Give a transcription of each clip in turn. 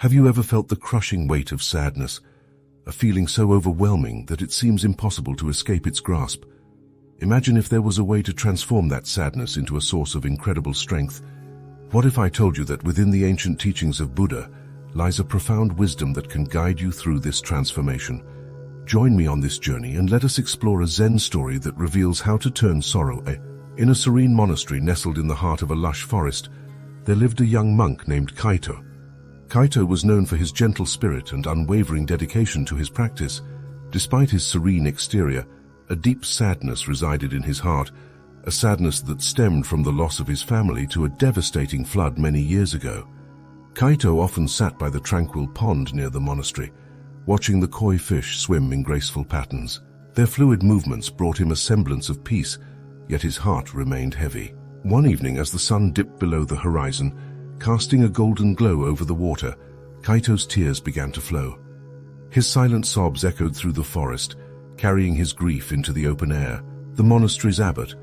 Have you ever felt the crushing weight of sadness, a feeling so overwhelming that it seems impossible to escape its grasp? Imagine if there was a way to transform that sadness into a source of incredible strength. What if I told you that within the ancient teachings of Buddha lies a profound wisdom that can guide you through this transformation? Join me on this journey and let us explore a Zen story that reveals how to turn sorrow. In a serene monastery nestled in the heart of a lush forest, there lived a young monk named Kaito. Kaito was known for his gentle spirit and unwavering dedication to his practice. Despite his serene exterior, a deep sadness resided in his heart, a sadness that stemmed from the loss of his family to a devastating flood many years ago. Kaito often sat by the tranquil pond near the monastery, watching the koi fish swim in graceful patterns. Their fluid movements brought him a semblance of peace, yet his heart remained heavy. One evening, as the sun dipped below the horizon, casting a golden glow over the water, Kaito's tears began to flow. His silent sobs echoed through the forest, carrying his grief into the open air. The monastery's abbot,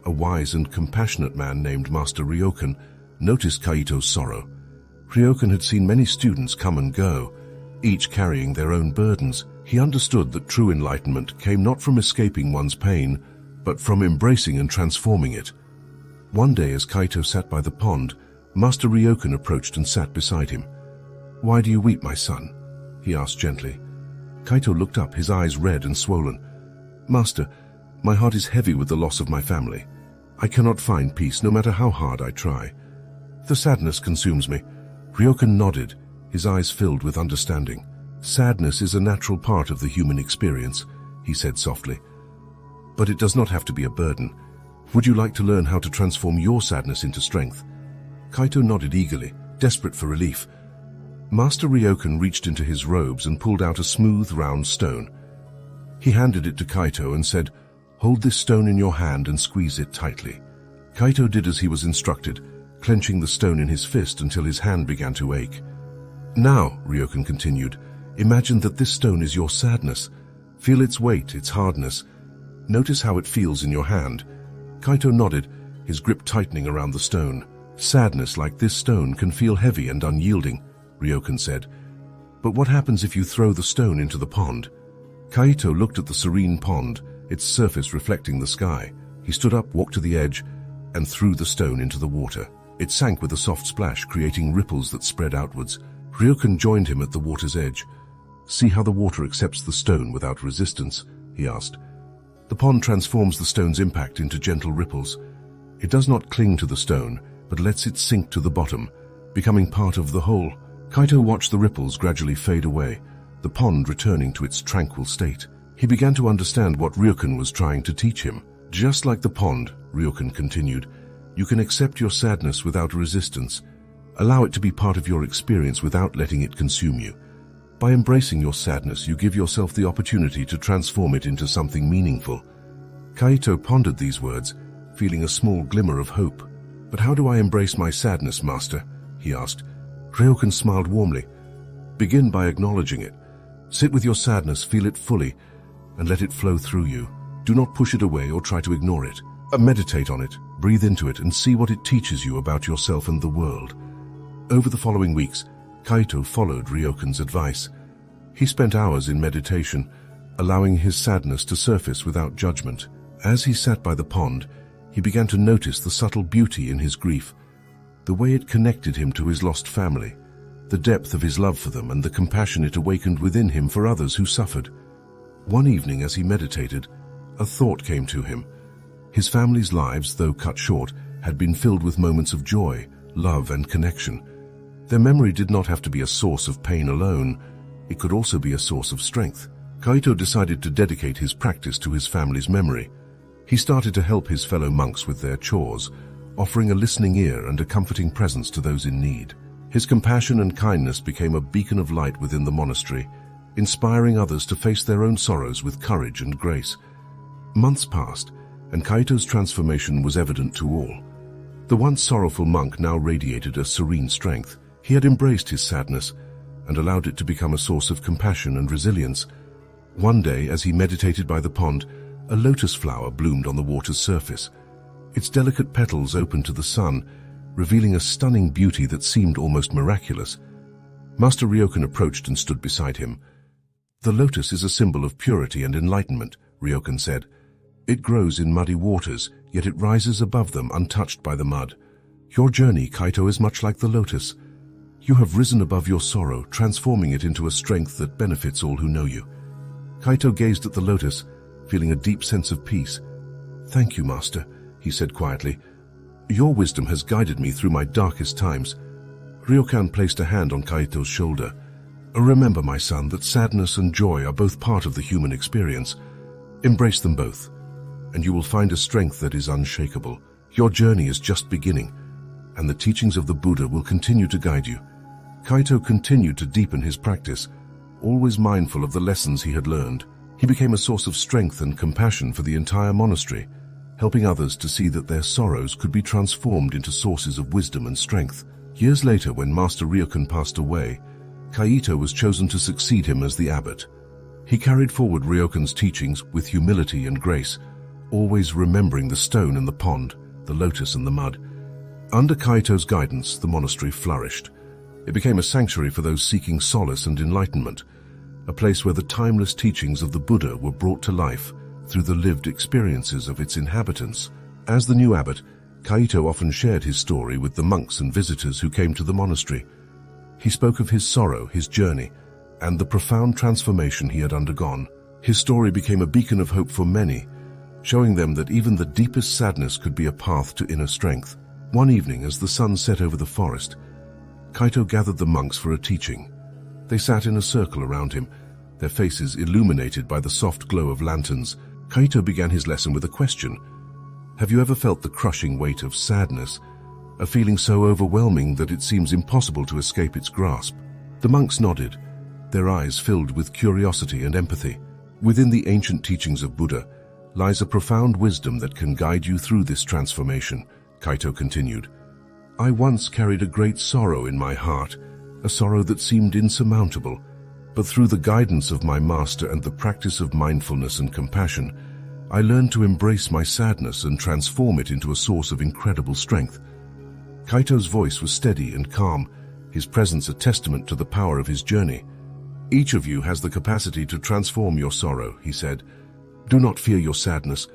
a wise and compassionate man named Master Ryokan, noticed Kaito's sorrow. Ryokan had seen many students come and go, each carrying their own burdens. He understood that true enlightenment came not from escaping one's pain, but from embracing and transforming it. One day, as Kaito sat by the pond, Master Ryokan approached and sat beside him. "Why do you weep, my son?" he asked gently. Kaito looked up, his eyes red and swollen. "Master, my heart is heavy with the loss of my family. I cannot find peace no matter how hard I try. The sadness consumes me." Ryokan nodded, his eyes filled with understanding. "Sadness is a natural part of the human experience," he said softly. "But it does not have to be a burden. Would you like to learn how to transform your sadness into strength?" Kaito nodded eagerly, desperate for relief. Master Ryokan reached into his robes and pulled out a smooth, round stone. He handed it to Kaito and said, "Hold this stone in your hand and squeeze it tightly." Kaito did as he was instructed, clenching the stone in his fist until his hand began to ache. "Now," Ryokan continued, "imagine that this stone is your sadness. Feel its weight, its hardness. Notice how it feels in your hand." Kaito nodded, his grip tightening around the stone. "Sadness like this stone can feel heavy and unyielding," Ryokan said. "But what happens if you throw the stone into the pond?" Kaito looked at the serene pond, its surface reflecting the sky. He stood up, walked to the edge, and threw the stone into the water. It sank with a soft splash, creating ripples that spread outwards. Ryokan joined him at the water's edge. "See how the water accepts the stone without resistance?" he asked. "The pond transforms the stone's impact into gentle ripples. It does not cling to the stone, but lets it sink to the bottom, becoming part of the whole." Kaito watched the ripples gradually fade away, the pond returning to its tranquil state. He began to understand what Ryokan was trying to teach him. "Just like the pond," Ryokan continued, "you can accept your sadness without resistance. Allow it to be part of your experience without letting it consume you. By embracing your sadness, you give yourself the opportunity to transform it into something meaningful." Kaito pondered these words, feeling a small glimmer of hope. "But how do I embrace my sadness, Master?" he asked. Ryokan smiled warmly. "Begin by acknowledging it. Sit with your sadness, feel it fully, and let it flow through you. Do not push it away or try to ignore it. Meditate on it, breathe into it, and see what it teaches you about yourself and the world." Over the following weeks, Kaito followed Ryokan's advice. He spent hours in meditation, allowing his sadness to surface without judgment. As he sat by the pond, he began to notice the subtle beauty in his grief, the way it connected him to his lost family, the depth of his love for them, and the compassion it awakened within him for others who suffered. One evening, as he meditated, a thought came to him. His family's lives, though cut short, had been filled with moments of joy, love, and connection. Their memory did not have to be a source of pain alone. It could also be a source of strength. Kaito decided to dedicate his practice to his family's memory. He started to help his fellow monks with their chores, offering a listening ear and a comforting presence to those in need. His compassion and kindness became a beacon of light within the monastery, inspiring others to face their own sorrows with courage and grace. Months passed, and Kaito's transformation was evident to all. The once sorrowful monk now radiated a serene strength. He had embraced his sadness and allowed it to become a source of compassion and resilience. One day, as he meditated by the pond, a lotus flower bloomed on the water's surface. Its delicate petals opened to the sun, revealing a stunning beauty that seemed almost miraculous. Master Ryokan approached and stood beside him. "The lotus is a symbol of purity and enlightenment," Ryokan said. "It grows in muddy waters, yet it rises above them untouched by the mud. Your journey, Kaito, is much like the lotus. You have risen above your sorrow, transforming it into a strength that benefits all who know you." Kaito gazed at the lotus, feeling a deep sense of peace. "Thank you, Master," he said quietly. "Your wisdom has guided me through my darkest times." Ryokan placed a hand on Kaito's shoulder. "Remember, my son, that sadness and joy are both part of the human experience. Embrace them both, and you will find a strength that is unshakable. Your journey is just beginning, and the teachings of the Buddha will continue to guide you." Kaito continued to deepen his practice, always mindful of the lessons he had learned. He became a source of strength and compassion for the entire monastery, helping others to see that their sorrows could be transformed into sources of wisdom and strength. Years later, when Master Ryokan passed away, Kaito was chosen to succeed him as the abbot. He carried forward Ryokan's teachings with humility and grace, always remembering the stone and the pond, the lotus and the mud. Under Kaito's guidance, the monastery flourished. It became a sanctuary for those seeking solace and enlightenment, a place where the timeless teachings of the Buddha were brought to life through the lived experiences of its inhabitants. As the new abbot, Kaito often shared his story with the monks and visitors who came to the monastery. He spoke of his sorrow, his journey, and the profound transformation he had undergone. His story became a beacon of hope for many, showing them that even the deepest sadness could be a path to inner strength. One evening, as the sun set over the forest, Kaito gathered the monks for a teaching. They sat in a circle around him, their faces illuminated by the soft glow of lanterns. Kaito began his lesson with a question. "Have you ever felt the crushing weight of sadness, a feeling so overwhelming that it seems impossible to escape its grasp?" The monks nodded, their eyes filled with curiosity and empathy. "Within the ancient teachings of Buddha lies a profound wisdom that can guide you through this transformation," Kaito continued. "I once carried a great sorrow in my heart, a sorrow that seemed insurmountable. But through the guidance of my master and the practice of mindfulness and compassion, I learned to embrace my sadness and transform it into a source of incredible strength." Kaito's voice was steady and calm, his presence a testament to the power of his journey. "Each of you has the capacity to transform your sorrow," he said. "Do not fear your sadness.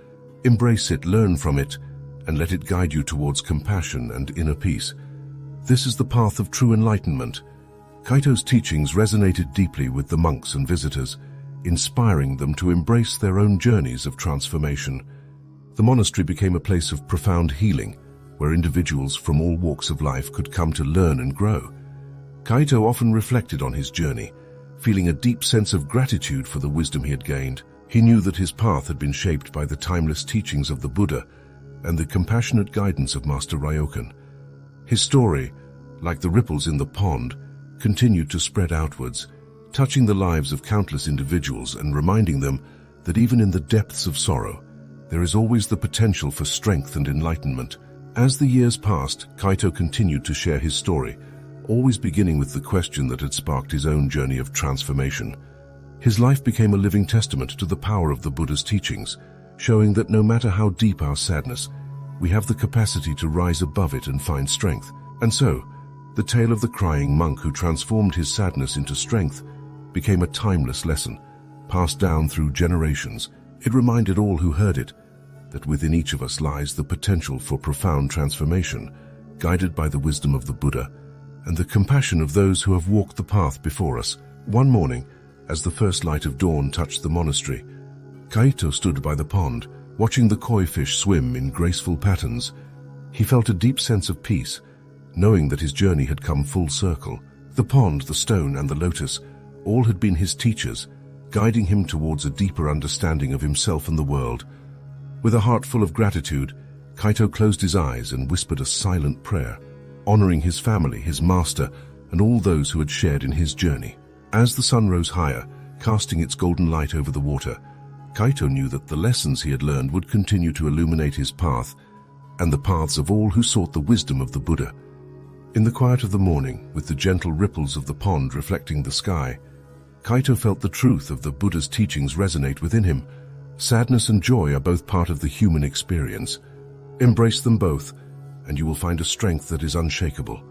Embrace it, learn from it, and let it guide you towards compassion and inner peace. This is the path of true enlightenment." Kaito's teachings resonated deeply with the monks and visitors, inspiring them to embrace their own journeys of transformation. The monastery became a place of profound healing, where individuals from all walks of life could come to learn and grow. Kaito often reflected on his journey, feeling a deep sense of gratitude for the wisdom he had gained. He knew that his path had been shaped by the timeless teachings of the Buddha and the compassionate guidance of Master Ryokan. His story, like the ripples in the pond, continued to spread outwards, touching the lives of countless individuals and reminding them that even in the depths of sorrow, there is always the potential for strength and enlightenment. As the years passed, Kaito continued to share his story, always beginning with the question that had sparked his own journey of transformation. His life became a living testament to the power of the Buddha's teachings, showing that no matter how deep our sadness, we have the capacity to rise above it and find strength. And so, the tale of the crying monk who transformed his sadness into strength became a timeless lesson, passed down through generations. It reminded all who heard it that within each of us lies the potential for profound transformation, guided by the wisdom of the Buddha and the compassion of those who have walked the path before us. One morning, as the first light of dawn touched the monastery, Kaito stood by the pond, watching the koi fish swim in graceful patterns. He felt a deep sense of peace, knowing that his journey had come full circle. The pond, the stone, and the lotus all had been his teachers, guiding him towards a deeper understanding of himself and the world. With a heart full of gratitude, Kaito closed his eyes and whispered a silent prayer, honoring his family, his master, and all those who had shared in his journey. As the sun rose higher, casting its golden light over the water, Kaito knew that the lessons he had learned would continue to illuminate his path and the paths of all who sought the wisdom of the Buddha. In the quiet of the morning, with the gentle ripples of the pond reflecting the sky, Kaito felt the truth of the Buddha's teachings resonate within him. Sadness and joy are both part of the human experience. Embrace them both, and you will find a strength that is unshakable.